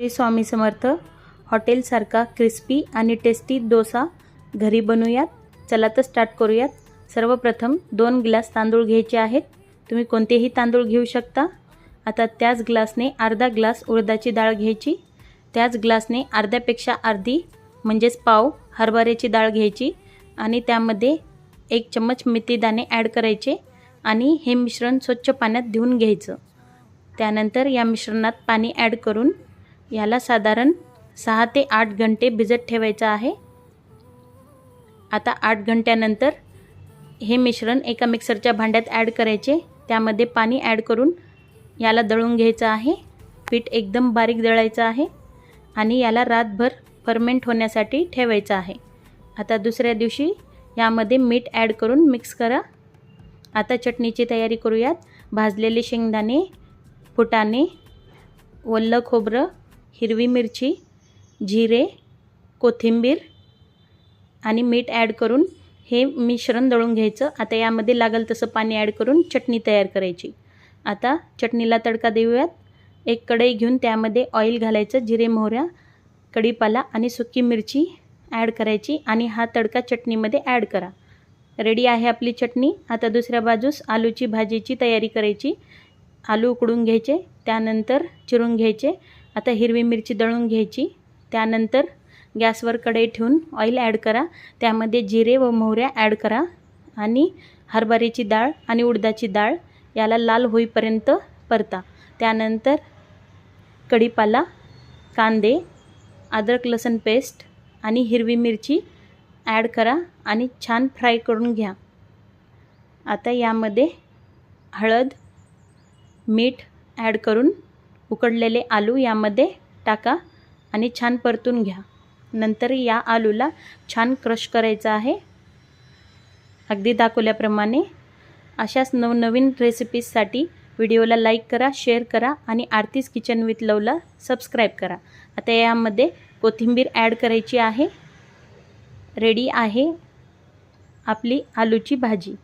Shri Swami Samarth. हॉटेलसारखा crispy आणि tasty dosa घरी बनवूयात. चला तर स्टार्ट करूयात. सर्वप्रथम 2 ग्लास तांदूळ घ्यायचे आहेत. तुम्ही कोणतेही तांदूळ घेऊ शकता. आता त्याच ग्लासने अर्धा ग्लास उडदाची डाळ घ्यायची. त्याच ग्लासने अर्ध्यापेक्षा अर्धी म्हणजेच पाव हरभऱ्याची डाळ घ्यायची आणि त्यामध्ये 1 चम्मच मेथीदाणे ॲड करायचे आणि हे मिश्रण स्वच्छ पाण्यात धुवून घ्यायचं. त्यानंतर या मिश्रणात पाणी ॲड करून याला साधारण 6 ते 8 घंटे भिजत ठेवायचं आहे. आता 8 घंट्यानंतर हे मिश्रण एका मिक्सरच्या भांड्यात ॲड करायचे. त्यामध्ये पाणी ॲड करून याला दळून घ्यायचं आहे. पीठ एकदम बारीक दळायचं आहे आणि याला रातभर फर्मेंट होण्यासाठी ठेवायचं आहे. आता दुसऱ्या दिवशी यामध्ये मीठ ॲड करून मिक्स करा. आता चटणीची तयारी करूयात. भाजलेले शेंगदाणे, फुटाणे, ओलं खोबरं, हिरवी मिरची, जिरे, कोथिंबीर आणि मीठ ॲड करून हे मिश्रण दळून घ्यायचं. आता यामध्ये लागेल तसं पाणी ॲड करून चटणी तयार करायची. आता चटणीला तडका देऊयात. एक कढई घेऊन त्यामध्ये ऑइल घालायचं. जिरे, मोहऱ्या, कढीपाला आणि सुकी मिरची ॲड करायची आणि हा तडका चटणीमध्ये ॲड करा. रेडी आहे आपली चटणी. आता दुसऱ्या बाजूस आलूची भाजीची तयारी करायची. आलू उकडून घ्यायचे, त्यानंतर चिरून घ्यायचे. आता हिरवी मिरची दळून घ्यायची. त्यानंतर गॅसवर कढई ठेवून ऑइल ॲड करा. त्यामध्ये जिरे व मोहऱ्या ॲड करा आणि हरभऱ्याची डाळ आणि उडदाची डाळ याला लाल होईपर्यंत परता. त्यानंतर कढीपाला, कांदे, अद्रक लसूण पेस्ट आणि हिरवी मिरची ॲड करा आणि छान फ्राय करून घ्या. आता यामध्ये हळद, मीठ ॲड करून उकडलेले आलू यामध्ये टाका आणि छान परतून घ्या. नंतर या आलूला छान क्रश करायचं आहे, अगदी दाखवल्याप्रमाणे. अशाच नवनवीन रेसिपीजसाठी व्हिडिओला लाईक करा, शेअर करा आणि आरतीज किचन विथ लवला सबस्क्राईब करा. आता यामध्ये कोथिंबीर ॲड करायची आहे. रेडी आहे आपली आलूची भाजी.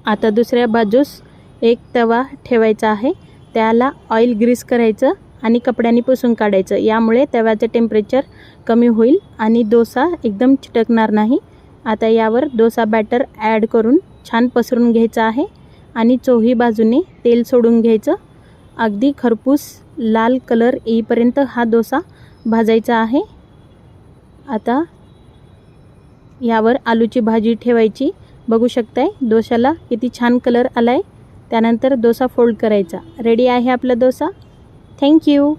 आता दुसऱ्या बाजूस एक तवा ठेवायचा आहे. त्याला ऑइल ग्रीस करायचं आणि कपड्याने पुसून काढायचं. यामुळे तव्याचं टेम्परेचर कमी होईल आणि डोसा एकदम चिटकणार नाही. आता यावर डोसा बॅटर ॲड करून छान पसरून घ्यायचं आहे आणि चोही बाजूने तेल सोडून घ्यायचं. अगदी खरपूस लाल कलर येईपर्यंत हा डोसा भाजायचा आहे. आता यावर आलूची भाजी ठेवायची. बघू शकताय डोशाला किती छान कलर आला आहे. त्यानंतर डोसा फोल्ड करायचा. रेडी आहे आपला डोसा. थँक्यू.